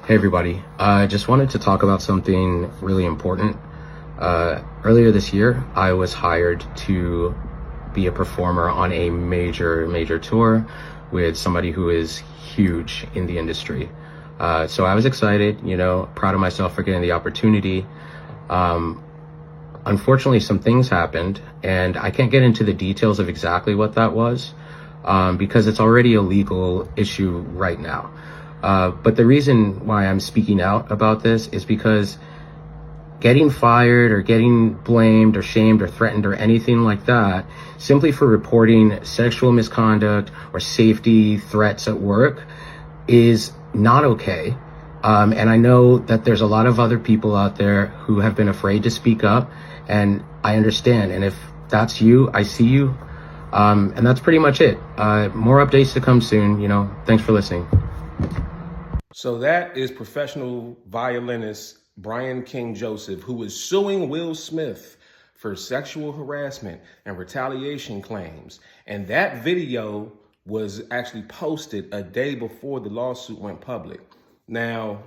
Hey everybody, I just wanted to talk about something really important. Earlier this year, I was hired to be a performer on a major tour with somebody who is huge in the industry. So I was excited, proud of myself for getting the opportunity. Unfortunately, some things happened, and I can't get into the details of exactly what that was, because it's already a legal issue right now. But the reason why I'm speaking out about this is because getting fired or getting blamed or shamed or threatened or anything like that, simply for reporting sexual misconduct or safety threats at work, is not okay. And I know that there's a lot of other people out there who have been afraid to speak up, and I understand. And if that's you, I see you. And that's pretty much it. More updates to come soon. Thanks for listening. So that is professional violinist Brian King Joseph, who is suing Will Smith for sexual harassment and retaliation claims. And that video was actually posted a day before the lawsuit went public. Now,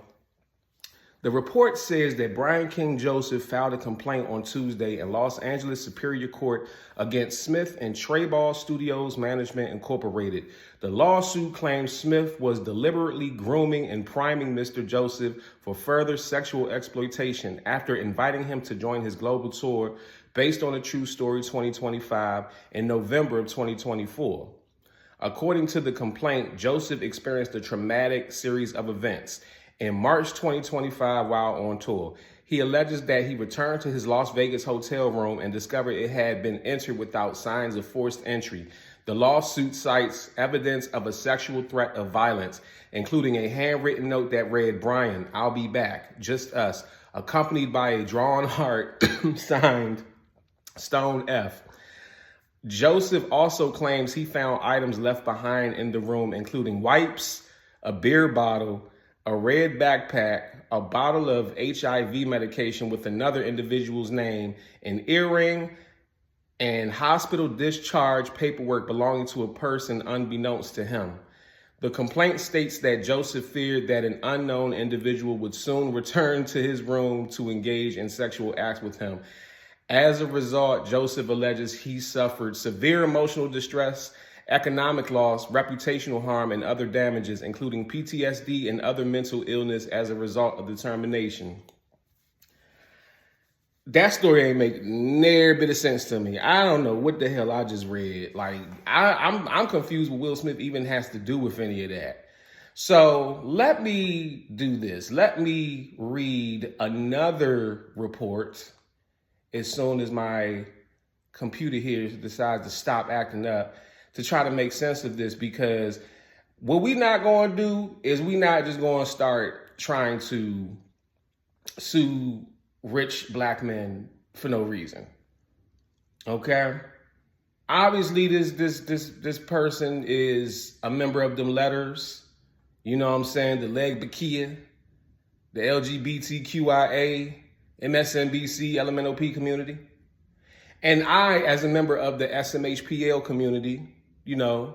the report says that Brian King Joseph filed a complaint on Tuesday in Los Angeles Superior Court against Smith and Trayball Studios Management Incorporated. The lawsuit claims Smith was deliberately grooming and priming Mr. Joseph for further sexual exploitation after inviting him to join his global tour based on a True Story 2025 in November of 2024. According to the complaint, Joseph experienced a traumatic series of events. In March 2025, while on tour, he alleges that he returned to his Las Vegas hotel room and discovered it had been entered without signs of forced entry. The lawsuit cites evidence of a sexual threat of violence, including a handwritten note that read, "Brian, I'll be back, just us," accompanied by a drawn heart signed Stone F. Joseph also claims he found items left behind in the room, including wipes, a beer bottle, a red backpack, a bottle of HIV medication with another individual's name, an earring, and hospital discharge paperwork belonging to a person unbeknownst to him. The complaint states that Joseph feared that an unknown individual would soon return to his room to engage in sexual acts with him. As a result, Joseph alleges he suffered severe emotional distress, economic loss, reputational harm, and other damages, including PTSD and other mental illness as a result of the termination. That story ain't make near bit of sense to me. I don't know what the hell I just read. I'm confused what Will Smith even has to do with any of that. So let me do this. Let me read another report as soon as my computer here decides to stop acting up, to try to make sense of this, because what we not going to do is we not just going to start trying to sue rich black men for no reason. Okay? Obviously, this person is a member of them letters. You know what I'm saying? The LGBTQIA, the LGBTQIA, MSNBC, LMNOP community. And I, as a member of the SMHPL community, the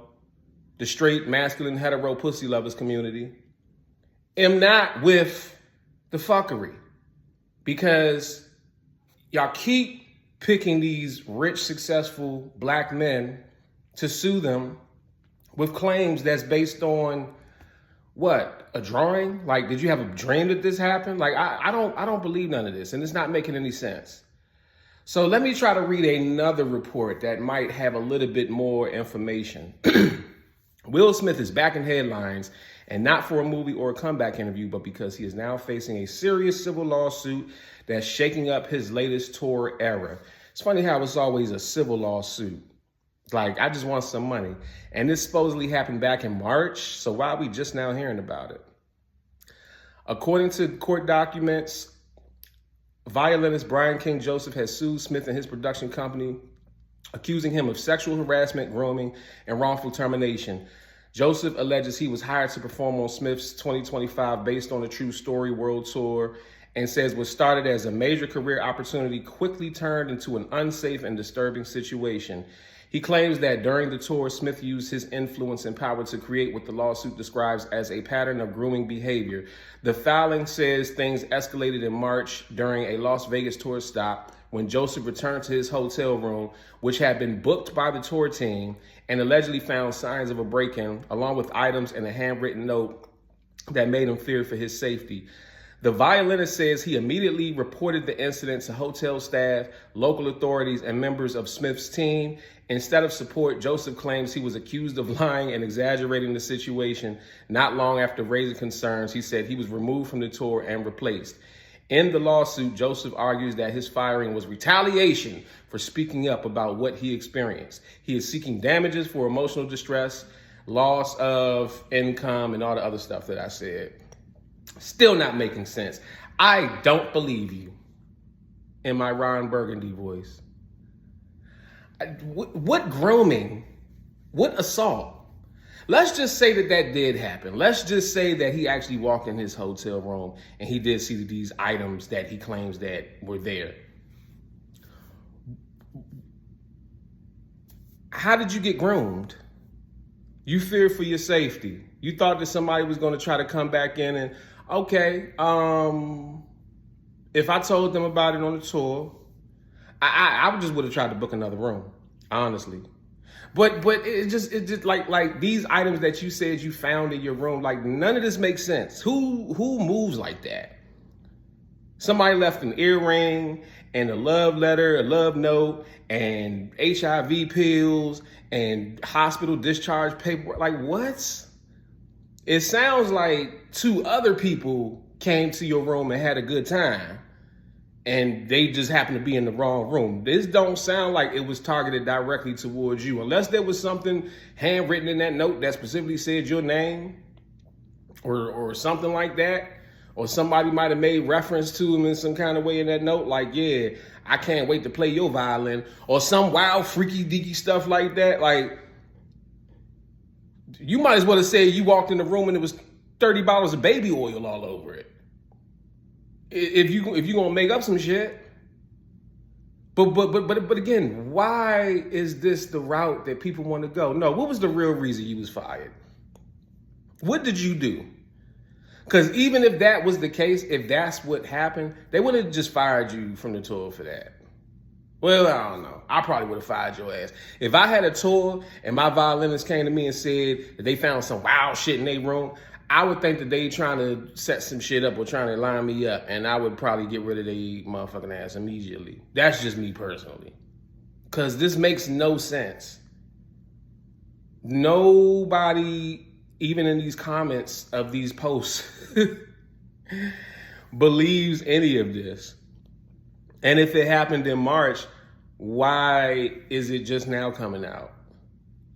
straight, masculine, hetero, pussy lovers community, am not with the fuckery, because y'all keep picking these rich, successful black men to sue them with claims that's based on what? A drawing? Like, did you have a dream that this happened? Like, I don't believe none of this, and it's not making any sense. So let me try to read another report that might have a little bit more information. Will Smith is back in headlines, and not for a movie or a comeback interview, but because he is now facing a serious civil lawsuit that's shaking up his latest tour era. It's funny how it's always a civil lawsuit. Like, I just want some money. And this supposedly happened back in March, so why are we just now hearing about it? According to court documents, violinist Brian King Joseph has sued Smith and his production company, accusing him of sexual harassment, grooming, and wrongful termination. Joseph alleges he was hired to perform on Smith's 2025 Based on a True Story World Tour, and says what started as a major career opportunity quickly turned into an unsafe and disturbing situation. He claims that during the tour, Smith used his influence and power to create what the lawsuit describes as a pattern of grooming behavior. The filing says things escalated in March during a Las Vegas tour stop when Joseph returned to his hotel room, which had been booked by the tour team, and allegedly found signs of a break-in, along with items and a handwritten note that made him fear for his safety. The violinist says he immediately reported the incident to hotel staff, local authorities, and members of Smith's team. Instead of support, Joseph claims he was accused of lying and exaggerating the situation. Not long after raising concerns, he said he was removed from the tour and replaced. In the lawsuit, Joseph argues that his firing was retaliation for speaking up about what he experienced. He is seeking damages for emotional distress, loss of income, and all the other stuff that I said. Still not making sense. I don't believe you. In my Ron Burgundy voice. What grooming? What assault? Let's just say that that did happen. Let's just say that he actually walked in his hotel room and he did see these items that he claims that were there. How did you get groomed? You feared for your safety. You thought that somebody was going to try to come back in and, okay, if I told them about it on the tour, I just would have tried to book another room, honestly. But it just like these items that you said you found in your room, like none of this makes sense. Who moves like that? Somebody left an earring and a love letter, a love note, and HIV pills and hospital discharge paperwork. Like what? It sounds like two other people came to your room and had a good time, and they just happened to be in the wrong room. This don't sound like it was targeted directly towards you, unless there was something handwritten in that note that specifically said your name or something like that, or somebody might have made reference to him in some kind of way in that note, like, yeah, I can't wait to play your violin, or some wild freaky deaky stuff like that. Like, you might as well have said you walked in the room and it was 30 bottles of baby oil all over it. If you gonna make up some shit. But again, why is this the route that people want to go? No, what was the real reason you was fired? What did you do? Because even if that was the case, if that's what happened, they wouldn't have just fired you from the tour for that. Well, I don't know. I probably would have fired your ass. If I had a tour and my violinist came to me and said that they found some wild shit in their room, I would think that they trying to set some shit up or trying to line me up, and I would probably get rid of their motherfucking ass immediately. That's just me personally. Because this makes no sense. Nobody, even in these comments of these posts, believes any of this. And if it happened in March, why is it just now coming out?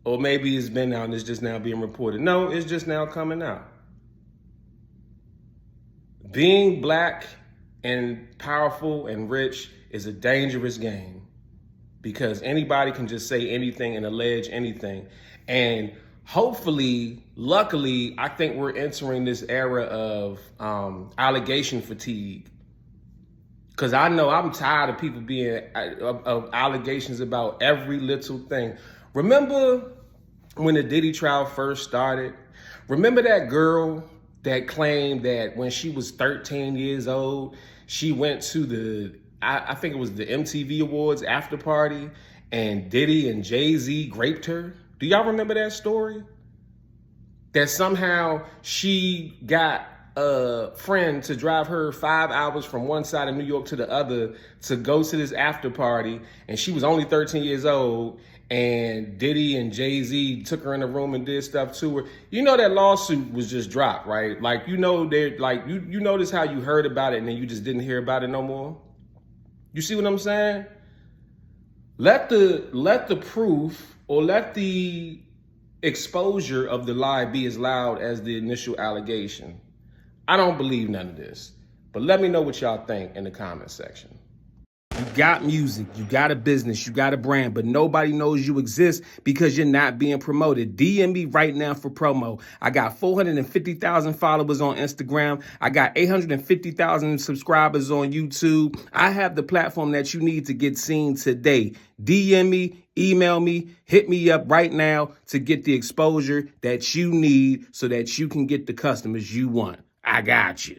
Or maybe it's been out and it's just now being reported. No, it's just now coming out. Being black and powerful and rich is a dangerous game, because anybody can just say anything and allege anything. And hopefully, luckily, I think we're entering this era of allegation fatigue. Because I know I'm tired of people being of allegations about every little thing. Remember when the Diddy trial first started? Remember that girl that claimed that when she was 13 years old, she went to the, I think it was the MTV Awards after party, and Diddy and Jay-Z raped her? Do y'all remember that story? That somehow she got a friend to drive her 5 hours from one side of New York to the other to go to this after party, and she was only 13 years old, and Diddy and Jay-Z took her in the room and did stuff to her. You know that lawsuit was just dropped, right? Like, you know, they're like, you notice how you heard about it and then you just didn't hear about it no more? You see what I'm saying? Let the proof, or let the exposure of the lie be as loud as the initial allegation. I don't believe none of this, but let me know what y'all think in the comment section. You got music, you got a business, you got a brand, but nobody knows you exist because you're not being promoted. DM me right now for promo. I got 450,000 followers on Instagram. I got 850,000 subscribers on YouTube. I have the platform that you need to get seen today. DM me, email me, hit me up right now to get the exposure that you need so that you can get the customers you want. I got you.